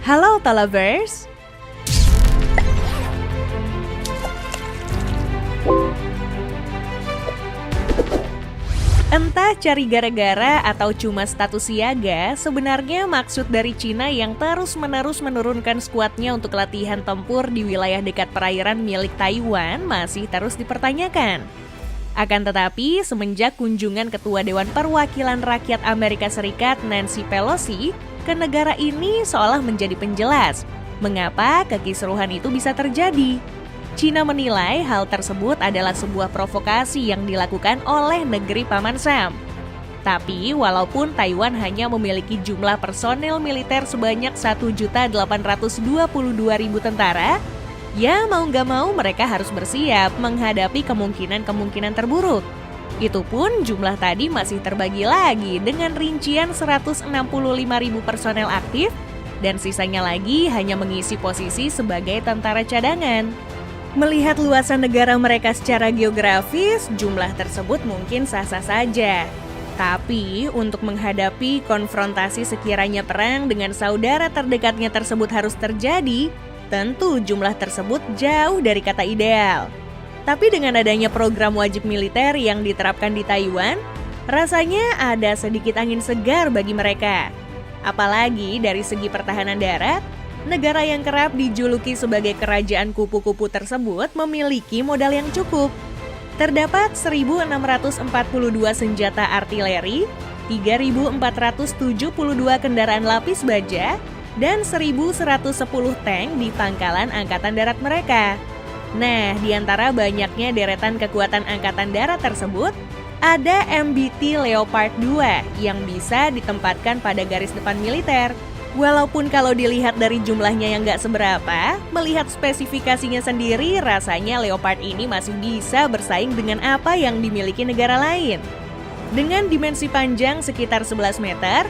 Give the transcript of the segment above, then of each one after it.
Halo Talavers. Entah cari gara-gara atau cuma status siaga, sebenarnya maksud dari Cina yang terus-menerus menurunkan skuadnya untuk latihan tempur di wilayah dekat perairan milik Taiwan masih terus dipertanyakan. Akan tetapi, semenjak kunjungan Ketua Dewan Perwakilan Rakyat Amerika Serikat Nancy Pelosi ke negara ini seolah menjadi penjelas mengapa kekisruhan itu bisa terjadi. Cina menilai hal tersebut adalah sebuah provokasi yang dilakukan oleh negeri Paman Sam. Tapi walaupun Taiwan hanya memiliki jumlah personel militer sebanyak 1.822.000 tentara, ya mau nggak mau mereka harus bersiap menghadapi kemungkinan-kemungkinan terburuk. Itu pun jumlah tadi masih terbagi lagi dengan rincian 165.000 personel aktif dan sisanya lagi hanya mengisi posisi sebagai tentara cadangan. Melihat luasan negara mereka secara geografis, jumlah tersebut mungkin sah-sah saja. Tapi untuk menghadapi konfrontasi sekiranya perang dengan saudara terdekatnya tersebut harus terjadi, tentu jumlah tersebut jauh dari kata ideal. Tapi dengan adanya program wajib militer yang diterapkan di Taiwan, rasanya ada sedikit angin segar bagi mereka. Apalagi dari segi pertahanan darat, negara yang kerap dijuluki sebagai kerajaan kupu-kupu tersebut memiliki modal yang cukup. Terdapat 1.642 senjata artileri, 3.472 kendaraan lapis baja, dan 1.110 tank di pangkalan angkatan darat mereka. Nah, di antara banyaknya deretan kekuatan angkatan darat tersebut, ada MBT Leopard 2 yang bisa ditempatkan pada garis depan militer. Walaupun kalau dilihat dari jumlahnya yang gak seberapa, melihat spesifikasinya sendiri rasanya Leopard ini masih bisa bersaing dengan apa yang dimiliki negara lain. Dengan dimensi panjang sekitar 11 meter,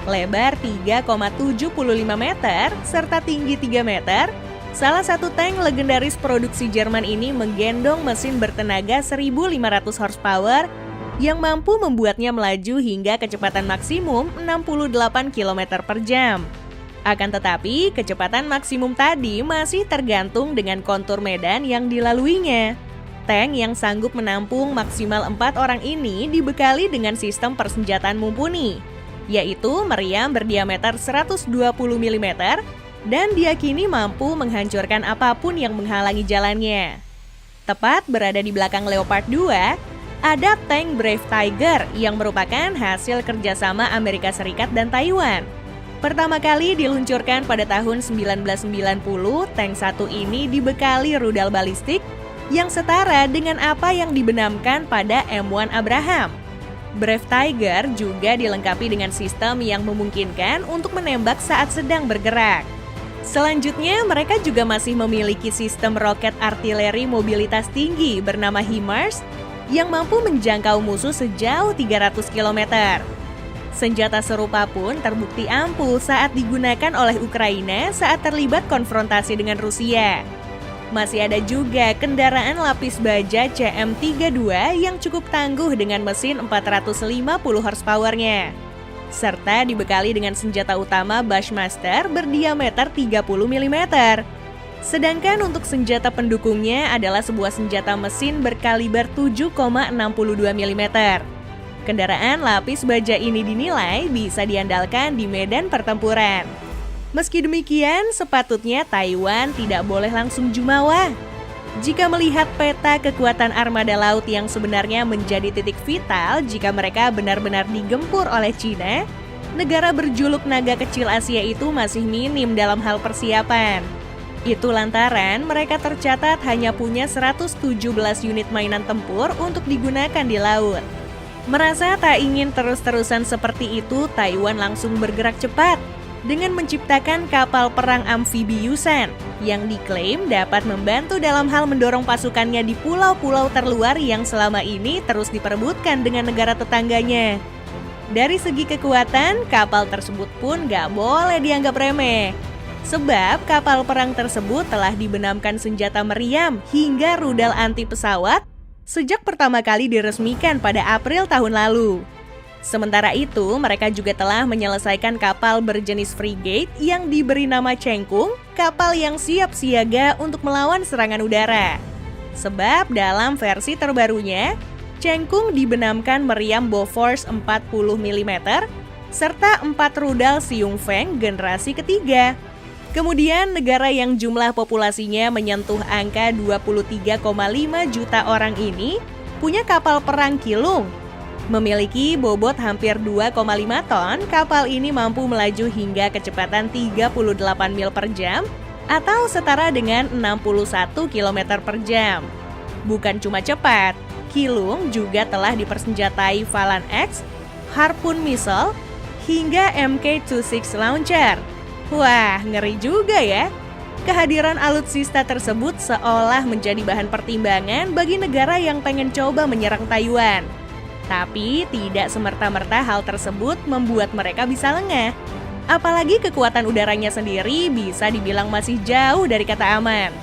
lebar 3,75 meter, serta tinggi 3 meter, salah satu tank legendaris produksi Jerman ini menggendong mesin bertenaga 1.500 horsepower yang mampu membuatnya melaju hingga kecepatan maksimum 68 km per jam. Akan tetapi, kecepatan maksimum tadi masih tergantung dengan kontur medan yang dilaluinya. Tank yang sanggup menampung maksimal 4 orang ini dibekali dengan sistem persenjataan mumpuni, yaitu meriam berdiameter 120 mm dan diyakini mampu menghancurkan apapun yang menghalangi jalannya. Tepat berada di belakang Leopard 2, ada tank Brave Tiger yang merupakan hasil kerjasama Amerika Serikat dan Taiwan. Pertama kali diluncurkan pada tahun 1990, tank satu ini dibekali rudal balistik yang setara dengan apa yang dibenamkan pada M1 Abraham. Brave Tiger juga dilengkapi dengan sistem yang memungkinkan untuk menembak saat sedang bergerak. Selanjutnya, mereka juga masih memiliki sistem roket artileri mobilitas tinggi bernama HIMARS yang mampu menjangkau musuh sejauh 300 km. Senjata serupa pun terbukti ampuh saat digunakan oleh Ukraina saat terlibat konfrontasi dengan Rusia. Masih ada juga kendaraan lapis baja CM32 yang cukup tangguh dengan mesin 450 horsepower-nya, serta dibekali dengan senjata utama Bushmaster berdiameter 30 mm. Sedangkan untuk senjata pendukungnya adalah sebuah senjata mesin berkaliber 7,62 mm. Kendaraan lapis baja ini dinilai bisa diandalkan di medan pertempuran. Meski demikian, sepatutnya Taiwan tidak boleh langsung jumawa. Jika melihat peta kekuatan armada laut yang sebenarnya menjadi titik vital jika mereka benar-benar digempur oleh Cina, negara berjuluk naga kecil Asia itu masih minim dalam hal persiapan. Itu lantaran mereka tercatat hanya punya 117 unit mainan tempur untuk digunakan di laut. Merasa tak ingin terus-terusan seperti itu, Taiwan langsung bergerak cepat dengan menciptakan kapal perang amfibi Yusan yang diklaim dapat membantu dalam hal mendorong pasukannya di pulau-pulau terluar yang selama ini terus diperebutkan dengan negara tetangganya. Dari segi kekuatan, kapal tersebut pun gak boleh dianggap remeh. Sebab kapal perang tersebut telah dibenamkan senjata meriam hingga rudal anti pesawat sejak pertama kali diresmikan pada April tahun lalu. Sementara itu, mereka juga telah menyelesaikan kapal berjenis frigate yang diberi nama Chengkung, kapal yang siap siaga untuk melawan serangan udara. Sebab dalam versi terbarunya, Chengkung dibenamkan meriam Bofors 40 mm serta 4 rudal Xiongfeng generasi ketiga. Kemudian negara yang jumlah populasinya menyentuh angka 23,5 juta orang ini punya kapal perang Kilung. Memiliki bobot hampir 2,5 ton, kapal ini mampu melaju hingga kecepatan 38 mil per jam atau setara dengan 61 km per jam. Bukan cuma cepat, Kilung juga telah dipersenjatai Phalan X, Harpoon missile, hingga Mk-26 launcher. Wah, ngeri juga ya. Kehadiran alutsista tersebut seolah menjadi bahan pertimbangan bagi negara yang pengen coba menyerang Taiwan. Tapi tidak semerta-merta hal tersebut membuat mereka bisa lengah. Apalagi kekuatan udaranya sendiri bisa dibilang masih jauh dari kata aman.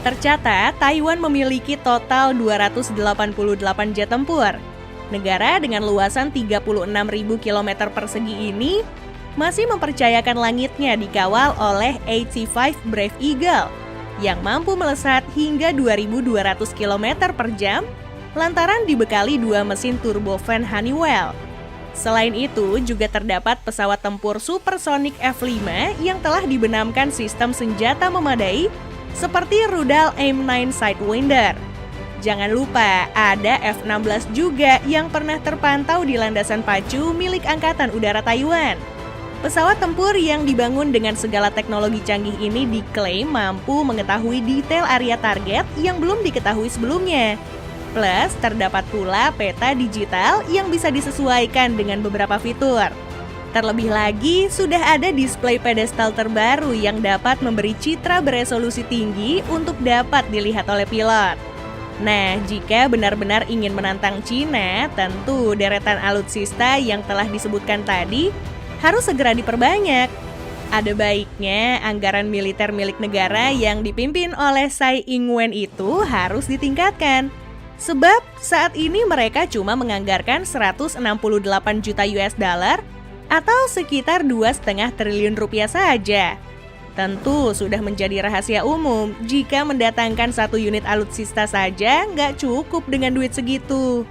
Tercatat, Taiwan memiliki total 288 jet tempur. Negara dengan luasan 36.000 km persegi ini masih mempercayakan langitnya dikawal oleh 85 Brave Eagle yang mampu melesat hingga 2.200 km per jam lantaran dibekali 2 mesin turbofan Honeywell. Selain itu, juga terdapat pesawat tempur supersonik F-5 yang telah dibenamkan sistem senjata memadai seperti rudal AIM-9 Sidewinder. Jangan lupa, ada F-16 juga yang pernah terpantau di landasan pacu milik Angkatan Udara Taiwan. Pesawat tempur yang dibangun dengan segala teknologi canggih ini diklaim mampu mengetahui detail area target yang belum diketahui sebelumnya. Plus, terdapat pula peta digital yang bisa disesuaikan dengan beberapa fitur. Terlebih lagi, sudah ada display pedestal terbaru yang dapat memberi citra beresolusi tinggi untuk dapat dilihat oleh pilot. Nah, jika benar-benar ingin menantang Cina, tentu deretan alutsista yang telah disebutkan tadi harus segera diperbanyak. Ada baiknya anggaran militer milik negara yang dipimpin oleh Tsai Ing-wen itu harus ditingkatkan. Sebab saat ini mereka cuma menganggarkan 168 juta US dollar atau sekitar 2,5 triliun rupiah saja. Tentu sudah menjadi rahasia umum jika mendatangkan 1 unit alutsista saja nggak cukup dengan duit segitu.